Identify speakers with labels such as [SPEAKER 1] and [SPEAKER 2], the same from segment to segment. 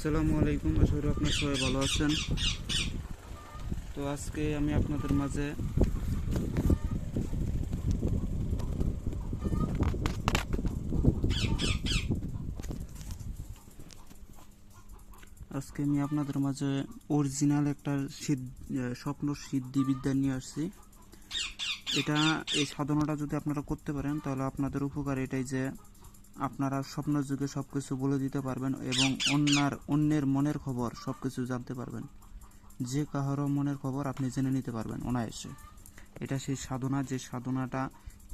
[SPEAKER 1] আসসালামু আলাইকুম, আশা করি আপনারা সবাই ভালো আছেন। তো আজকে আমি আপনাদের মাঝে অরিজিনাল একটা স্বপ্ন সিদ্ধি বিদ্যা নিয়ে আসছি। এই সাধনাটা যদি আপনারা করতে পারেন তাহলে আপনাদের উপকার এটাই যে আপনারা স্বপ্ন যুগে সব কিছু বলে দিতে পারবেন এবং অন্যের মনের খবর সব কিছু জানতে পারবেন। যে কাহারও মনের খবর আপনি জেনে নিতে পারবেন অনায়াসে। এটা সেই সাধনা, যে সাধনাটা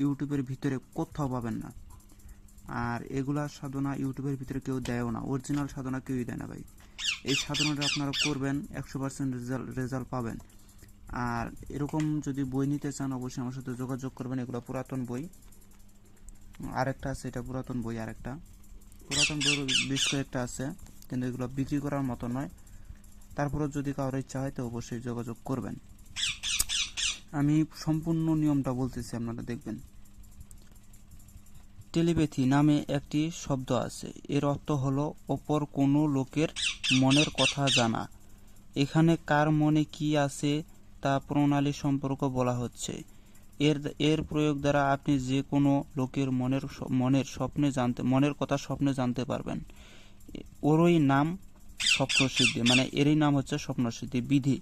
[SPEAKER 1] ইউটিউবের ভিতরে কোথাও পাবেন না। আর এগুলা সাধনা ইউটিউবের ভিতরে কেউ দেয়ও না, অরিজিনাল সাধনা কেউই দেয় না ভাই। এই সাধনাটা আপনারা করবেন, 100% রেজাল্ট পাবেন। আর এরকম যদি বই নিতে চান অবশ্যই আমার সাথে যোগাযোগ করবেন। এগুলো পুরাতন বই, আরেকটা আছে, এটা পুরাতন বই, আরেকটা পুরাতন বই বেশ কয়েকটা আছে, কিন্তু এগুলো বিক্রি করার মতো নয়। তারপরেও যদি কারোর ইচ্ছা হয় তো অবশ্যই যোগাযোগ করবেন। আমি সম্পূর্ণ নিয়মটা বলতেছি, আপনারা দেখবেন। টেলিপ্যাথি নামে একটি শব্দ আছে, এর অর্থ হলো অপর কোনো লোকের মনের কথা জানা। এখানে কার মনে কি আছে তা প্রণালী সম্পর্ক বলা হচ্ছে। এর প্রয়োগ দ্বারা আপনি যে কোনো লোকের মনের কথা স্বপ্নে জানতে পারবেন। ওরই নাম স্বপ্নসিদ্ধি, মানে এরই নাম হচ্ছে স্বপ্নসিদ্ধি বিধি।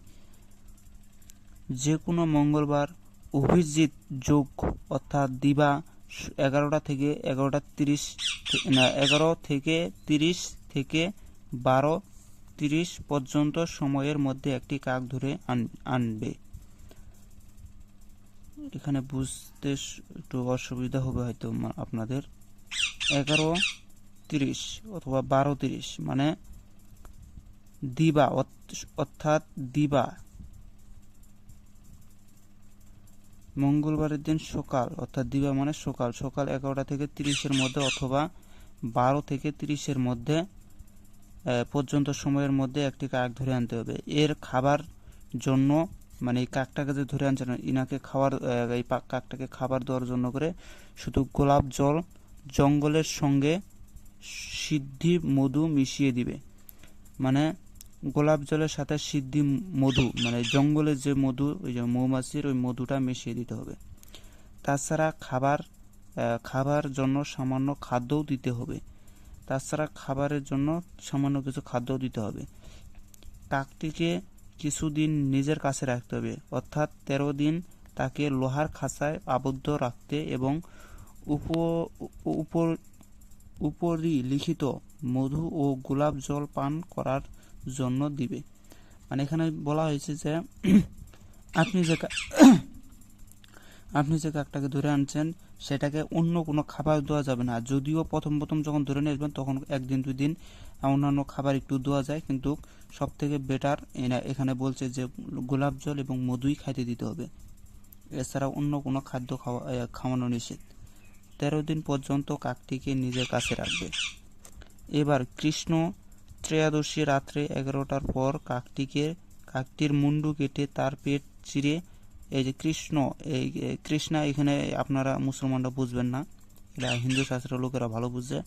[SPEAKER 1] যে কোনো মঙ্গলবার অভিজিৎ যোগ অর্থাৎ দিবা 11টা থেকে 11:30 থেকে 12:30 পর্যন্ত সময়ের মধ্যে একটি কাক ধরে আনবে। এখানে বুঝতে একটু অসুবিধা হবে হয়তো আপনাদের। 11:30 অথবা 12:30 মানে দিবা, অর্থাৎ দিবা মঙ্গলবারের দিন সকাল, অর্থাৎ দিবা মানে সকাল 11টা থেকে 30-এর মধ্যে অথবা 12 থেকে 30-এর মধ্যে পর্যন্ত সময়ের মধ্যে একটি কাক ধরে আনতে হবে। এর খাবার জন্য, মানে এই কাকটাকে যে ধরে আনছে না, ইনাকে এই কাকটাকে খাবার দেওয়ার জন্য করে শুধু গোলাপ জল জঙ্গলের সঙ্গে সিদ্ধি মধু মিশিয়ে দিবে। মানে গোলাপ জলের সাথে সিদ্ধি মধু, মানে জঙ্গলের যে মধু, ওই যে মৌমাছির ওই মধুটা মিশিয়ে দিতে হবে। তাছাড়া খাবার জন্য সামান্য খাদ্যও দিতে হবে। খাবারের জন্য সামান্য কিছু খাদ্যও দিতে হবে। কাকটিকে কিছুদিন নিজের কাছে রাখতে হবে, অর্থাৎ 13 দিন তাকে লোহার খাঁচায় আবদ্ধ রাখতে এবং উপরি লিখিত মধু ও গোলাপ জল পান করার জন্য দিবে। মানে এখানে বলা হয়েছে যে আপনি যে কাকটাকে ধরে আনছেন সেটাকে অন্য কোনো খাবার দেওয়া যাবে না। যদিও প্রথম যখন ধরে নিয়ে আসবেন তখন 1-2 দিন অন্যান্য খাবার একটু দেওয়া যায়, কিন্তু সব থেকে বেটার এখানে বলছে যে গোলাপ জল এবং মধুই খাইতে দিতে হবে। এছাড়া অন্য কোনো খাদ্য খাওয়ানো নিষেধ। 13 দিন পর্যন্ত কাকটিকে নিজের কাছে রাখবে। এবার কৃষ্ণ ত্রয়োদশী রাত্রে 11টার পর কাকটির মুন্ডু কেটে তার পেট চিরে, এই যে কৃষ্ণা এখানে আপনারা মুসলমানরা বুঝবেন না, এটা হিন্দু শাস্ত্রের লোকেরা ভালো বুঝে।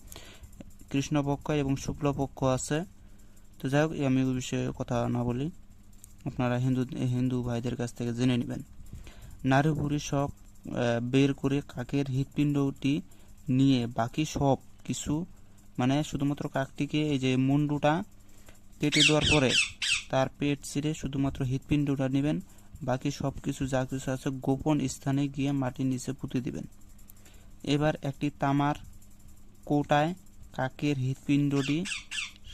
[SPEAKER 1] কৃষ্ণপক্ষ এবং শুক্লপক্ষ আছে। তো যাই হোক, আমি ওই বিষয়ে কথা না বলি, আপনারা হিন্দু ভাইদের কাছ থেকে জেনে নেবেন। নারী বুড়ি সব বের করে কাকের হৃৎপিণ্ডটি নিয়ে বাকি সব কিছু, মানে শুধুমাত্র কাকটিকে এই যে মুন্ডুটা কেটে দেওয়ার পরে তার পেট ছিঁড়ে শুধুমাত্র হৃৎপিণ্ডটা নেবেন, বাকি সব কিছু যা কিছু আছে গোপন স্থানে গিয়ে মাটির নিচে পুঁতে দিবেন। এবার একটি তামার কৌটায় কাকের হৃৎপিণ্ডটি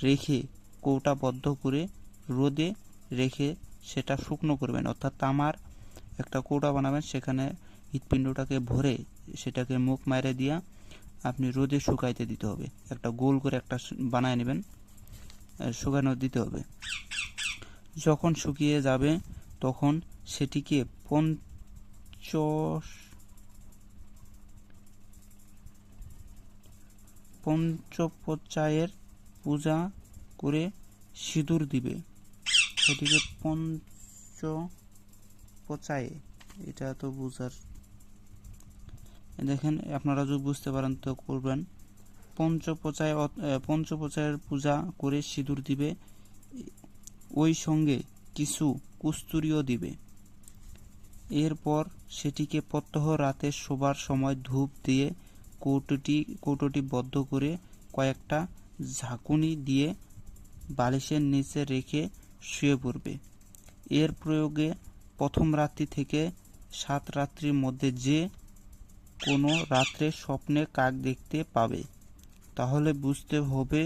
[SPEAKER 1] রেখে কৌটাবদ্ধ করে রোদে রেখে সেটা শুকনো করবেন। অর্থাৎ তামার একটা কৌটা বানাবেন, সেখানে হৃৎপিণ্ডটাকে ভরে সেটাকে মুখ মাইরে দিয়া আপনি রোদে শুকাইতে দিতে হবে। একটা গোল করে একটা বানায় নেবেন, শুকানো দিতে হবে। যখন শুকিয়ে যাবে তখন সেটিকে পঞ্চপর্যায়ের পূজা করে সিঁদুর দিবে। সেটিকে পঞ্চপর্যায়ে, এটা তো বুঝার, দেখেন আপনারা যদি বুঝতে পারেন তো করবেন। পঞ্চপ্রচারের পূজা করে সিঁদুর দিবে, ওই সঙ্গে কিছু কস্তুরীও দিবে। এরপর সেটিকে প্রত্যহ রাতে শোবার সময় ধূপ দিয়ে কৌটোটি বদ্ধ করে কয়েকটা ঝাঁকুনি দিয়ে বালিশের নিচে রেখে শুয়ে পড়বে। এর প্রয়োগে প্রথম রাত্রি থেকে 7 রাত্রির মধ্যে যে কোনো রাত্রে স্বপ্নে কাক দেখতে পাবে, তাহলে বুঝতে হবে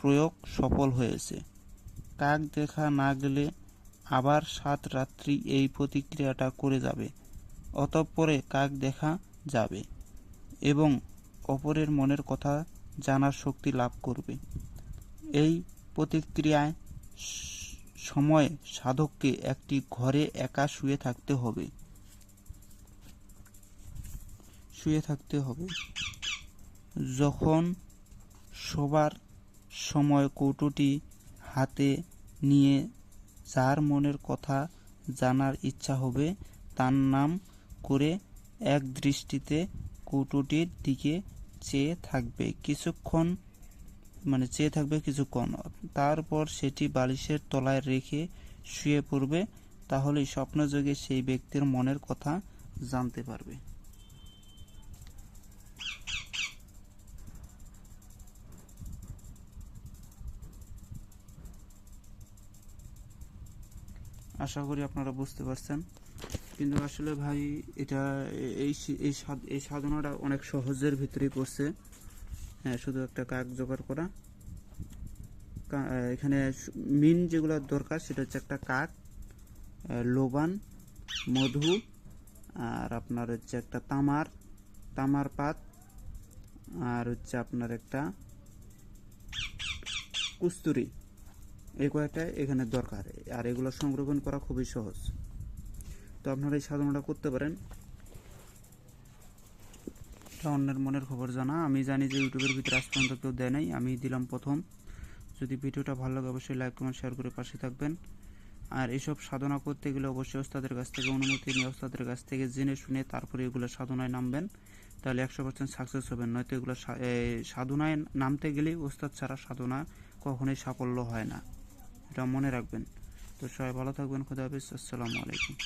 [SPEAKER 1] প্রয়োগ সফল হয়েছে। কাক দেখা না গেলে আবার 7 রাত্রি এই প্রতিক্রিয়াটা করে যাবে, অতঃপরে কাক দেখা যাবে এবং অপরের মনের কথা জানার শক্তি লাভ করবে। এই প্রতিক্রিয়ায় সময় সাধককে একটি ঘরে একা শুয়ে থাকতে হবে। যখন শোবার সময় কৌটোটি হাতে নিয়ে যার মনের কথা জানার ইচ্ছা হবে তার নাম করে এক দৃষ্টিতে কৌটোটির দিকে চেয়ে থাকবে কিছুক্ষণ, তারপর সেটি বালিশের তলায় রেখে শুয়ে পড়বে। তাহলেই স্বপ্নযোগে সেই ব্যক্তির মনের কথা জানতে পারবে। আশা করি আপনারা বুঝতে পারছেন। কিন্তু আসলে ভাই এটা এই সাধনাটা অনেক সহজের ভিতরেই পড়ছে। হ্যাঁ, শুধু একটা কাক জোগাড় করা। এখানে মেন যেগুলো দরকার সেটা হচ্ছে একটা কাক, লোবান, মধু, আর আপনার হচ্ছে একটা তামার পাত, আর হচ্ছে আপনার একটা কস্তুরী। এই কয়েকটা এখানে দরকার, আর এগুলো সংরক্ষণ করা খুবই সহজ। তো আপনারা এই সাধনাটা করতে পারেন। অন্যের মনের খবর জানা, আমি জানি যে ইউটিউবের ভিতরে আজ পর্যন্ত কেউ দেয় নাই, আমি দিলাম প্রথম। যদি ভিডিওটা ভালো লাগে অবশ্যই লাইক কমেন্ট শেয়ার করে পাশে থাকবেন। আর এইসব সাধনা করতে গেলে অবশ্যই ওস্তাদের কাছ থেকে অনুমতি নিয়ে, ওস্তাদের কাছ থেকে জেনে শুনে তারপরে এগুলো সাধনায় নামবেন, তাহলে 100% সাকসেস হবেন। নয়তো এগুলো সাধনায় নামতে গেলেই ওস্তাদ ছাড়া সাধনা কখনোই সাফল্য হয় না, এটা মনে রাখবেন। তো সবাই ভালো থাকবেন, খুদা হাফেজ, আসসালামু আলাইকুম।